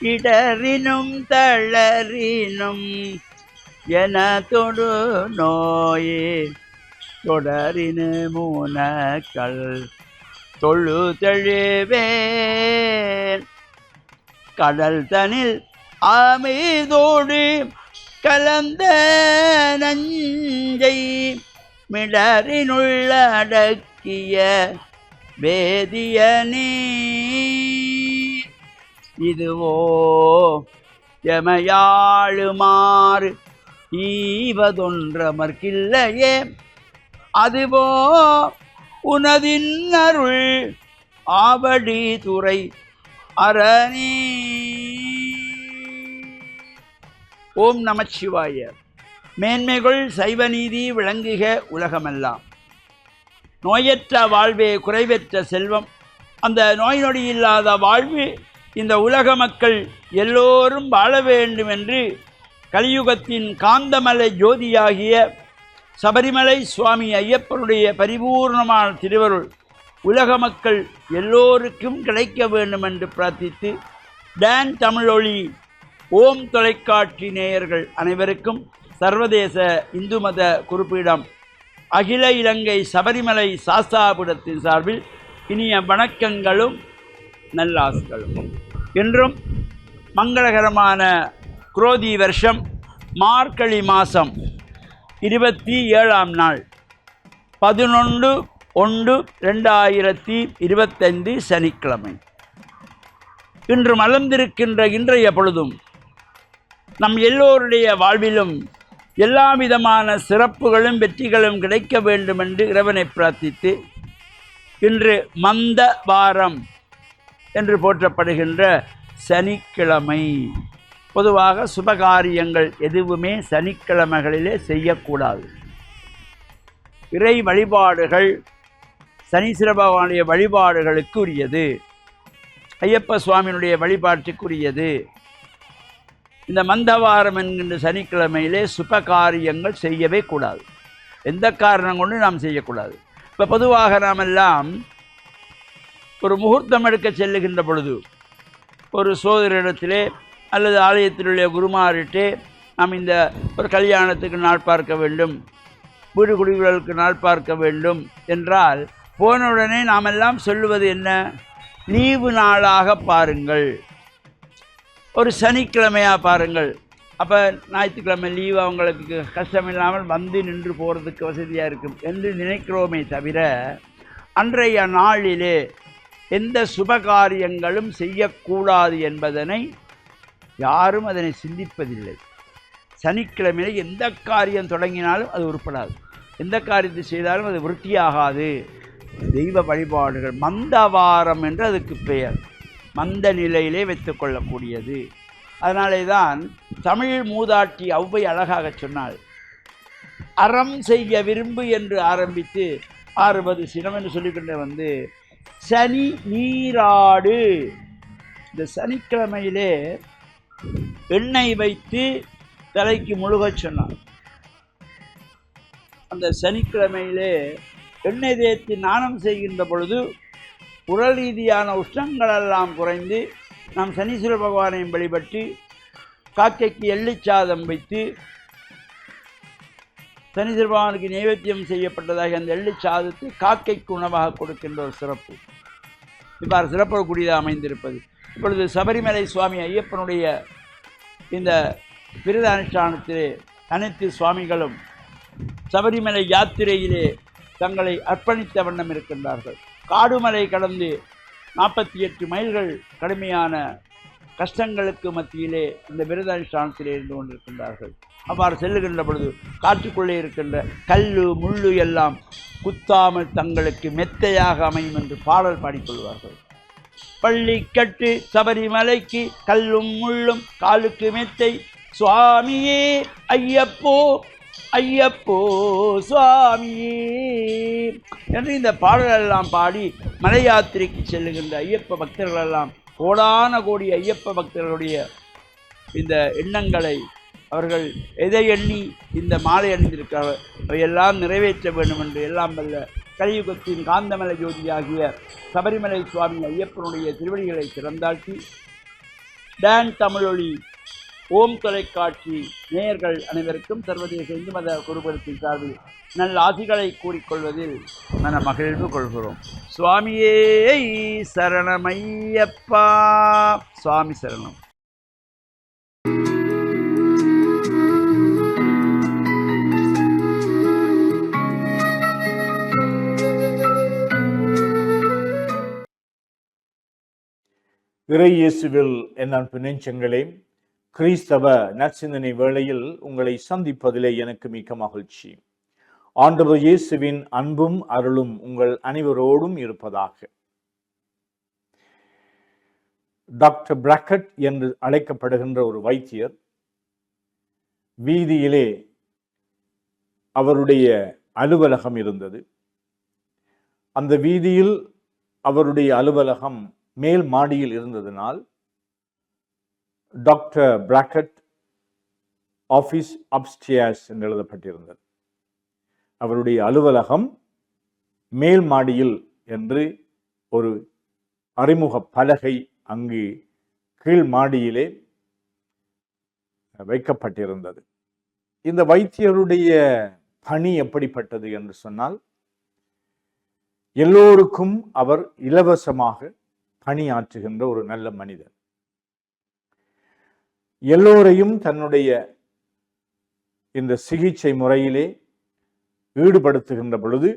இடறினும் தளரினும் என தொடு நோயே தொடரினு மூனக்கள் தொழு தெழுவேன் கடல் தனில் அமைதோடு கலந்த நஞ்சை மிடரினுள்ள அடக்கிய வேதியனே இதுவோ எமையாளுமாறு ஈவதொன்றமர்க்கில்லையே அதுவோ உனதின் அருள் ஆவடி துறை அரணி. ஓம் நமச்சிவாய. மேன்மைகள் சைவநீதி விளங்குக உலகமெல்லாம். நோயற்ற வாழ்வே குறைவற்ற செல்வம். அந்த நோய் நொடி இல்லாத வாழ்வு இந்த உலக மக்கள் எல்லோரும் வாழ வேண்டும் என்று கலியுகத்தின் காந்தமலை ஜோதியாகிய சபரிமலை சுவாமி ஐயப்பனுடைய பரிபூர்ணமான திருவருள் உலக மக்கள் எல்லோருக்கும் கிடைக்க வேண்டும் என்று பிரார்த்தித்து டான் தமிழொலி ஓம் தொலைக்காட்சி நேயர்கள் அனைவருக்கும் சர்வதேச இந்து மத குறிப்பீடம் அகில இலங்கை சபரிமலை சாஸ்தாபுரத்தின் சார்பில் இனிய வணக்கங்களும் நல்லாசிகளும். இன்றும் மங்களகரமான குரோதி வருஷம் மார்கழி மாதம் 27ஆம் நாள் 11/1/2025 சனிக்கிழமை. இன்று மலர்ந்திருக்கின்ற இன்றைய பொழுதும் நம் எல்லோருடைய வாழ்விலும் எல்லா விதமான சிறப்புகளும் வெற்றிகளும் கிடைக்க வேண்டும் என்று இறைவனை பிரார்த்தித்து இன்று மந்த வாரம் என்று போற்றப்படுகின்ற சனிக்கிழமை. பொதுவாக சுபகாரியங்கள் எதுவுமே சனிக்கிழமைகளிலே செய்யக்கூடாது. இறை வழிபாடுகள் சனீஸ்வர பகவானுடைய வழிபாடுகளுக்கு உரியது, ஐயப்ப சுவாமியினுடைய வழிபாட்டுக்குரியது. இந்த மந்தவாரம் என்கின்ற சனிக்கிழமையிலே சுபகாரியங்கள் செய்யவே கூடாது. எந்த காரணம் கொண்டு நாம் செய்யக்கூடாது. இப்போ பொதுவாக நாம் எல்லாம் ஒரு முகூர்த்தம் எடுக்க செல்லுகின்ற பொழுது ஒரு சோதரிடத்திலே அல்லது ஆலயத்திலுள்ள குருமாரிட்டே நாம் இந்த ஒரு கல்யாணத்துக்கு நாள் பார்க்க வேண்டும், வீடு குடிகளுக்கு நாள் பார்க்க வேண்டும் என்றால் போனவுடனே நாம் எல்லாம் சொல்லுவது என்ன? லீவு நாளாக பாருங்கள், ஒரு சனிக்கிழமையாக பாருங்கள். அப்போ ஞாயிற்றுக்கிழமை லீவு அவங்களுக்கு கஷ்டமில்லாமல் வந்து நின்று போகிறதுக்கு வசதியாக இருக்கும் என்று நினைக்கிறோமே தவிர அன்றைய நாளிலே எந்த சுபகாரியங்களும் செய்யக்கூடாது என்பதனை யாரும் அதனை சிந்திப்பதில்லை. சனிக்கிழமையில் எந்த காரியம் தொடங்கினாலும் அது உருப்படாது, எந்த காரியத்தை செய்தாலும் அது விருத்தியாகாது. தெய்வ வழிபாடுகள் மந்தவாரம் என்று அதுக்கு பெயர், மந்த நிலையிலே வைத்துக்கொள்ளக்கூடியது. அதனாலே தான் தமிழ் மூதாட்டி ஔவை அழகாக சொன்னாள், அறம் செய்ய விரும்பு என்று ஆரம்பித்து 60 சினம் என்று சொல்லிக்கொண்டே வந்து சனி நீராடு. இந்த சனிக்கிழமையிலே எண்ணெய் வைத்து தலைக்கு முழுகச் சொன்னார். அந்த சனிக்கிழமையிலே எண்ணெய் தேய்த்து நாணம் செய்கின்ற பொழுது உடல் ரீதியான உஷ்ணங்களெல்லாம் குறைந்து நாம் சனீஸ்வர பகவானையும் வழிபட்டு காக்கைக்கு எள்ளிச்சாதம் வைத்து சனீஸ்வர பகவானுக்கு நைவேத்தியம் செய்யப்பட்டதாக அந்த எள்ளிச்சாதத்தை காக்கைக்கு உணவாக கொடுக்கின்ற ஒரு சிறப்பு இவ்வாறு சிறப்புக்கூடியதாக அமைந்திருப்பது. இப்பொழுது சபரிமலை சுவாமி ஐயப்பனுடைய இந்த விரத அனுஷ்டானத்திலே அனைத்து சுவாமிகளும் சபரிமலை யாத்திரையிலே தங்களை அர்ப்பணித்த வண்ணம் இருக்கின்றார்கள். காடுமலை கடந்து 48 மைல்கள் கடுமையான கஷ்டங்களுக்கு மத்தியிலே இந்த விரத அனுஷ்டானத்திலே இருந்து கொண்டிருக்கின்றார்கள். அவ்வாறு செல்லுகின்ற பொழுது காற்றுக்குள்ளே இருக்கின்ற கல்லு முள்ளு எல்லாம் குத்தாமல் தங்களுக்கு மெத்தையாக அமையும் என்று பாடல் பாடிக்கொள்வார்கள். பள்ளிக்கட்டு சபரிமலைக்கு கல்லும் முள்ளும் காலுக்கு மெத்தை சுவாமியே ஐயப்போ ஐயப்போ சுவாமியே என்று இந்த பாடலெல்லாம் பாடி மலை யாத்திரைக்கு செல்லுகின்ற ஐயப்ப பக்தர்களெல்லாம் கோடான கோடி ஐயப்ப பக்தர்களுடைய இந்த எண்ணங்களை அவர்கள் எதை எண்ணி இந்த மாலை அணிந்திருக்கிறார்கள் அவையெல்லாம் நிறைவேற்ற வேண்டும் என்று எல்லாம் வல்ல கலியுகத்தின் காந்தமலை ஜோதியாகிய சபரிமலை சுவாமி ஐயப்பனுடைய திருவடிகளை திறந்தாழ்த்தி டான் தமிழொலி ஓம் தொலைக்காட்சி நேயர்கள் அனைவருக்கும் சர்வதேச இந்து மத குருபலத்தின் சார்பில் நல்ல ஆசிகளை கூறிக்கொள்வதில் மன மகிழ்வு கொள்கிறோம். சுவாமியே சரணமையப்பா. சுவாமி சரணம். இறை இயேசுவில் என் அன்பு நெஞ்சங்களே, கிறிஸ்தவ நற்சிந்தனை வேளையில் உங்களை சந்திப்பதிலே எனக்கு மிக்க மகிழ்ச்சி. ஆண்டவர் இயேசுவின் அன்பும் அருளும் உங்கள் அனைவரோடும் இருப்பதாக. டாக்டர் பிராக்கட் என்று அழைக்கப்படுகின்ற ஒரு வைத்தியர் வீதியிலே அவருடைய அலுவலகம் இருந்தது. அந்த வீதியில் அவருடைய அலுவலகம் மேல் மாடியில் இருந்ததனால் டாக்டர் பிராக்கட் ஆஃபீஸ் அப்ஸ்டேர்ஸ் என்று எழுதப்பட்டிருந்தது. அவருடைய அலுவலகம் மேல் மாடியில் என்று ஒரு அறிமுக பலகை அங்கு கீழ் மாடியிலே வைக்கப்பட்டிருந்தது. இந்த வைத்தியருடைய பணி எப்படிப்பட்டது என்று சொன்னால், எல்லோருக்கும் அவர் இலவசமாக பணியாற்றுகின்ற ஒரு நல்ல மனிதர். எல்லோரையும் தன்னுடைய இந்த சிகிச்சை முறையிலே ஈடுபடுத்துகின்ற பொழுது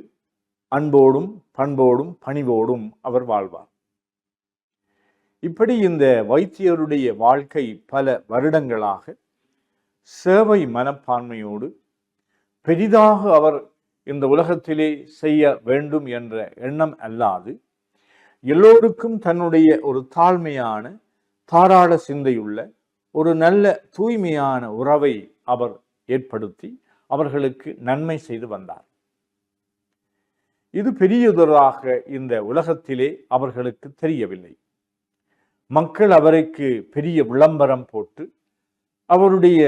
அன்போடும் பண்போடும் பணிவோடும் அவர் வாழ்வார். இப்படி இந்த வைத்தியருடைய வாழ்க்கை பல வருடங்களாக சேவை மனப்பான்மையோடு பெரிதாக அவர் இந்த உலகத்திலே செய்ய வேண்டும் என்ற எண்ணம் அல்லாது, எல்லோருக்கும் தன்னுடைய ஒரு தாழ்மையான தாராள சிந்தையுள்ள ஒரு நல்ல தூய்மையான உறவை அவர் ஏற்படுத்தி அவர்களுக்கு நன்மை செய்து வந்தார். இது பெரியதொராக இந்த உலகத்திலே அவர்களுக்கு தெரியவில்லை. மக்கள் அவருக்கு பெரிய விளம்பரம் போட்டு அவருடைய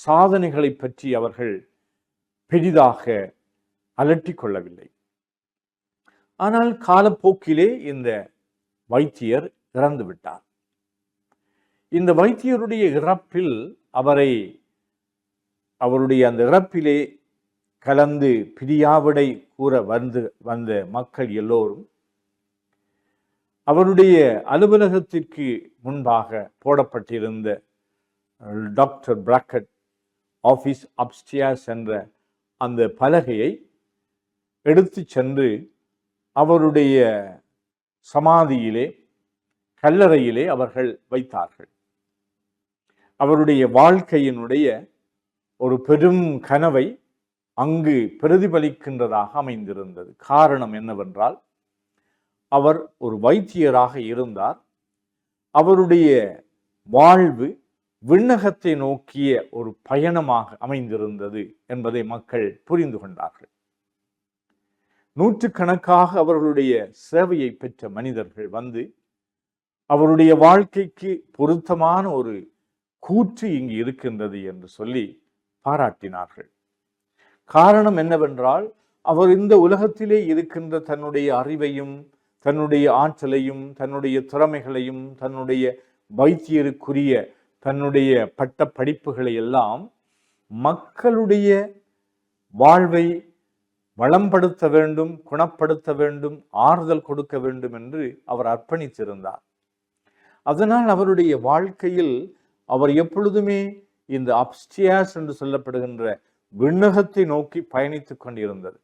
சாதனைகளை பற்றி அவர்கள் பெரிதாக அலட்டிக் கொள்ளவில்லை. ஆனால் காலப்போக்கிலே இந்த வைத்தியர் இறந்து விட்டார். இந்த வைத்தியருடைய இறப்பில் அவருடைய அந்த இறப்பிலே கலந்து பிரியாவிடை கூற வந்த மக்கள் எல்லோரும் அவருடைய அலுவலகத்திற்கு முன்பாக போடப்பட்டிருந்த டாக்டர் பிராக்கட் ஆஃபீஸ் அப்ஸ்டேர்ஸ் என்ற அந்த பலகையை எடுத்து சென்று அவருடைய சமாதியிலே, கல்லறையிலே அவர்கள் வைத்தார்கள். அவருடைய வாழ்க்கையினுடைய ஒரு பெரும் கனவை அங்கு பிரதிபலிக்கின்றதாக அமைந்திருந்தது. காரணம் என்னவென்றால், அவர் ஒரு வைத்தியராக இருந்தார். அவருடைய வாழ்வு விண்ணகத்தை நோக்கிய ஒரு பயணமாக அமைந்திருந்தது என்பதை மக்கள் புரிந்து கொண்டார்கள். நூற்றுக்கணக்காக அவர்களுடைய சேவையை பெற்ற மனிதர்கள் வந்து அவருடைய வாழ்க்கைக்கு பொருத்தமான ஒரு கூற்று இங்கு இருக்கின்றது என்று சொல்லி பாராட்டினார்கள். காரணம் என்னவென்றால், அவர் இந்த உலகத்திலே இருக்கின்ற தன்னுடைய அறிவையும் தன்னுடைய ஆற்றலையும் தன்னுடைய திறமைகளையும் தன்னுடைய வைத்தியருக்குரிய தன்னுடைய பட்ட படிப்புகளை எல்லாம் மக்களுடைய வாழ்வை வளம்படுத்த வேண்டும், குணப்படுத்த வேண்டும், ஆறுதல் கொடுக்க வேண்டும் என்று அவர் அர்ப்பணித்திருந்தார். அதனால் அவருடைய வாழ்க்கையில் அவர் எப்பொழுதுமே இந்த அப்ஸ்டேர்ஸ் என்று சொல்லப்படுகின்ற விண்ணகத்தை நோக்கி பயணித்துக் கொண்டிருந்தது.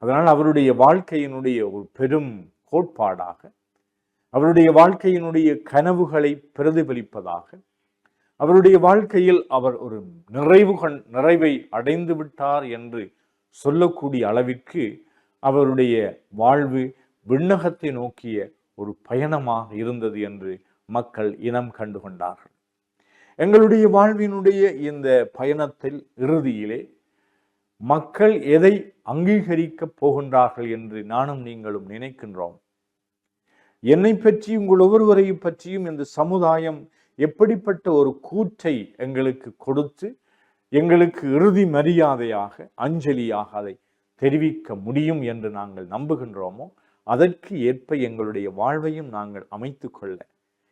அதனால் அவருடைய வாழ்க்கையினுடைய ஒரு பெரும் கோட்பாடாக, அவருடைய வாழ்க்கையினுடைய கனவுகளை பிரதிபலிப்பதாக, அவருடைய வாழ்க்கையில் அவர் ஒரு நிறைவை அடைந்து விட்டார் என்று சொல்லக்கூடிய அளவிற்கு அவருடைய வாழ்வு விண்ணகத்தை நோக்கிய ஒரு பயணமாக இருந்தது என்று மக்கள் இனம் கண்டு கொண்டார்கள். எங்களுடைய வாழ்வினுடைய இந்த பயணத்தில் இறுதியிலே மக்கள் எதை அங்கீகரிக்கப் போகின்றார்கள் என்று நானும் நீங்களும் நினைக்கின்றோம். என்னை பற்றி உங்கள் ஒவ்வொருவரை பற்றியும் இந்த சமுதாயம் எப்படிப்பட்ட ஒரு கூற்றை எங்களுக்கு கொடுத்து எங்களுக்கு இறுதி மரியாதையாக அஞ்சலியாக அதை தெரிவிக்க முடியும் என்று நாங்கள் நம்புகின்றோமோ அதற்கு ஏற்ப எங்களுடைய வாழ்வையும் நாங்கள் அமைத்து கொள்ள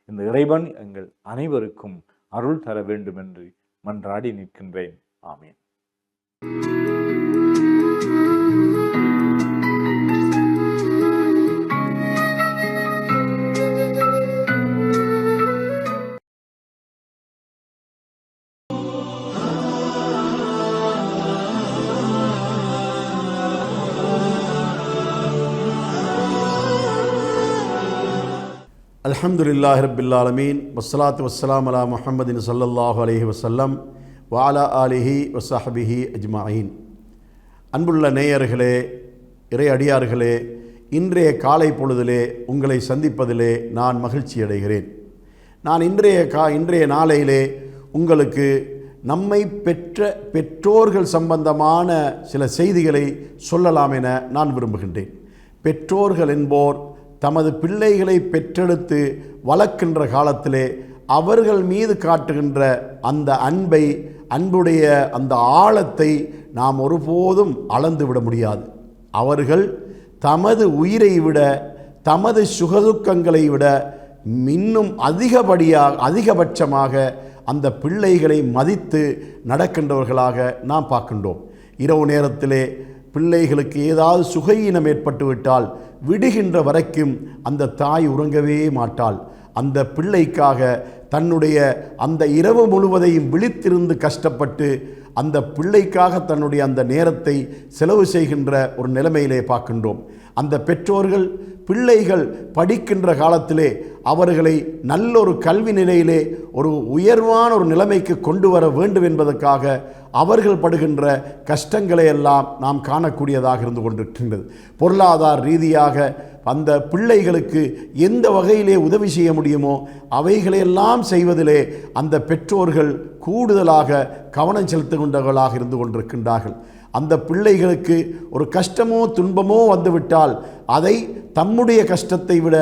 இந்த இறைவன் எங்கள் அனைவருக்கும் அருள் தர வேண்டும் என்று மன்றாடி நிற்கின்றேன். ஆமீன். அல்ஹம்துலில்லாஹி ரப்பில் ஆலமீன் வஸ்ஸலாத்து வஸ்ஸலாம் அலா முஹம்மதின் ஸல்லல்லாஹு அலைஹி வஸல்லம் வ அலா ஆலிஹி வஸஹ்பிஹி அஜ்மஈன். அன்புள்ள நேயர்களே, இறை அடியார்களே, இன்றைய காலை பொழுதிலே உங்களை சந்திப்பதிலே நான் மகிழ்ச்சி அடைகிறேன். நான் இன்றைய நாளையிலே உங்களுக்கு நம்மை பெற்ற பெற்றோர்கள் சம்பந்தமான சில செய்திகளை சொல்லலாம் என நான் விரும்புகின்றேன். பெற்றோர்கள் என்போர் தமது பிள்ளைகளை பெற்றெடுத்து வளர்க்கின்ற காலத்திலே அவர்கள் மீது காட்டுகின்ற அந்த அன்புடைய அந்த ஆழத்தை நாம் ஒருபோதும் அளந்துவிட முடியாது. அவர்கள் தமது உயிரை விட, தமது சுகதுக்கங்களை விட இன்னும் அதிகபட்சமாக அந்த பிள்ளைகளை மதித்து நடக்கின்றவர்களாக நாம் பார்க்கின்றோம். இரவு நேரத்திலே பிள்ளைகளுக்கு ஏதாவது சுகையினம் ஏற்பட்டுவிட்டால் விடுகின்ற வரைக்கும் அந்த தாய் உறங்கவே மாட்டாள். அந்த பிள்ளைக்காக தன்னுடைய அந்த இரவு முழுவதையும் விழித்திருந்து கஷ்டப்பட்டு அந்த பிள்ளைக்காக தன்னுடைய அந்த நேரத்தை செலவு செய்கின்ற ஒரு நிலைமையிலே பார்க்கின்றோம். அந்த பெற்றோர்கள் பிள்ளைகள் படிக்கின்ற காலத்திலே அவர்களை நல்லொரு கல்வி நிலையிலே ஒரு உயர்வான ஒரு நிலைமைக்கு கொண்டு வர வேண்டும் என்பதற்காக அவர்கள் படுகின்ற கஷ்டங்களை எல்லாம் நாம் காணக்கூடியதாக இருந்து கொண்டிருக்கின்றது. பொருளாதார ரீதியாக அந்த பிள்ளைகளுக்கு எந்த வகையிலே உதவி செய்ய முடியுமோ அவைகளையெல்லாம் செய்வதிலே அந்த பெற்றோர்கள் கூடுதலாக கவனம் செலுத்துகின்றவர்களாக இருந்து கொண்டிருக்கின்றார்கள். அந்த பிள்ளைகளுக்கு ஒரு கஷ்டமோ துன்பமோ வந்துவிட்டால் அதை தம்முடைய கஷ்டத்தை விட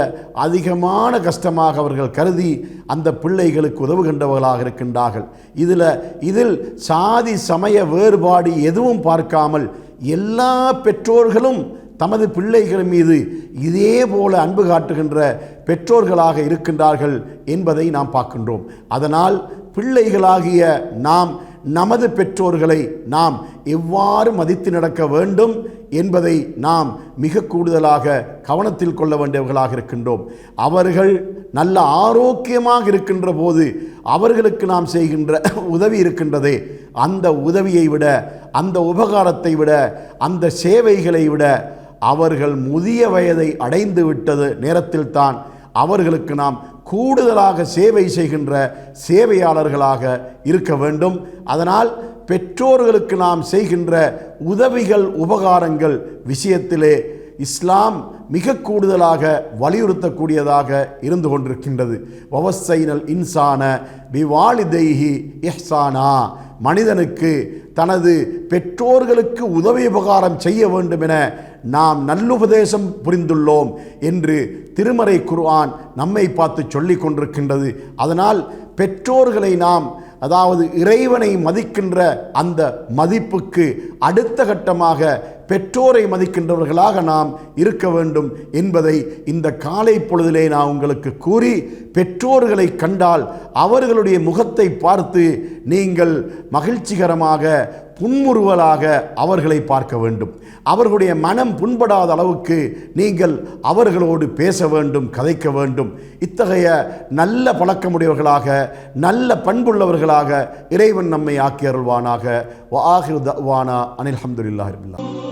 அதிகமான கஷ்டமாக அவர்கள் கருதி அந்த பிள்ளைகளுக்கு உதவுகின்றவர்களாக இருக்கின்றார்கள். இதில் சாதி சமய வேறுபாடு எதுவும் பார்க்காமல் எல்லா பெற்றோர்களும் தமது பிள்ளைகள் மீது இதே போல அன்பு காட்டுகின்ற பெற்றோர்களாக இருக்கின்றார்கள் என்பதை நாம் பார்க்கின்றோம். அதனால் பிள்ளைகளாகிய நாம் நமது பெற்றோர்களை நாம் எவ்வாறு மதித்து நடக்க வேண்டும் என்பதை நாம் மிக கூடுதலாக கவனத்தில் கொள்ள வேண்டியவர்களாக இருக்கின்றோம். அவர்கள் நல்ல ஆரோக்கியமாக இருக்கின்ற போது அவர்களுக்கு நாம் செய்கின்ற உதவி இருக்கின்றதே, அந்த உதவியை விட, அந்த உபகாரத்தை விட, அந்த சேவைகளை விட அவர்கள் முதிய வயதை அடைந்து விட்டது நேரத்தில்தான் அவர்களுக்கு நாம் கூடுதலாக சேவை செய்கின்ற சேவையாளர்களாக இருக்க வேண்டும். அதனால் பெற்றோர்களுக்கு நாம் செய்கின்ற உதவிகள் உபகாரங்கள் விஷயத்திலே இஸ்லாம் மிக கூடுதலாக வலியுறுத்தக்கூடியதாக இருந்து கொண்டிருக்கின்றது. வவஸ்ஸைனல் இன்சான பிவாலிதைஹி இஹ்சானா, மனிதனுக்கு தனது பெற்றோர்களுக்கு உதவி உபகாரம் செய்ய வேண்டும் என நாம் நல்லுபதேசம் புரிந்துள்ளோம் என்று திருமறை குர்ஆன் நம்மை பார்த்து சொல்லிக் கொண்டிருக்கின்றது. அதனால் பெற்றோர்களை நாம், அதாவது இறைவனை மதிக்கின்ற அந்த மதிப்புக்கு அடுத்த கட்டமாக பெற்றோரை மதிக்கின்றவர்களாக நாம் இருக்க வேண்டும் என்பதை இந்த காலை பொழுதிலே நான் உங்களுக்கு கூறி, பெற்றோர்களை கண்டால் அவர்களுடைய முகத்தை பார்த்து நீங்கள் மகிழ்ச்சிகரமாக புன்முறுவலாக அவர்களை பார்க்க வேண்டும். அவர்களுடைய மனம் புண்படாத அளவுக்கு நீங்கள் அவர்களோடு பேச வேண்டும், கதைக்க வேண்டும். இத்தகைய நல்ல பழக்கமுடையவர்களாக, நல்ல பண்புள்ளவர்களாக இறைவன் நம்மை ஆக்கி அருள்வானாக. வ ஆகிரு தஅவானா அனில் ஹம்துலில்லாஹி ரப்பில் ஆலமீன்.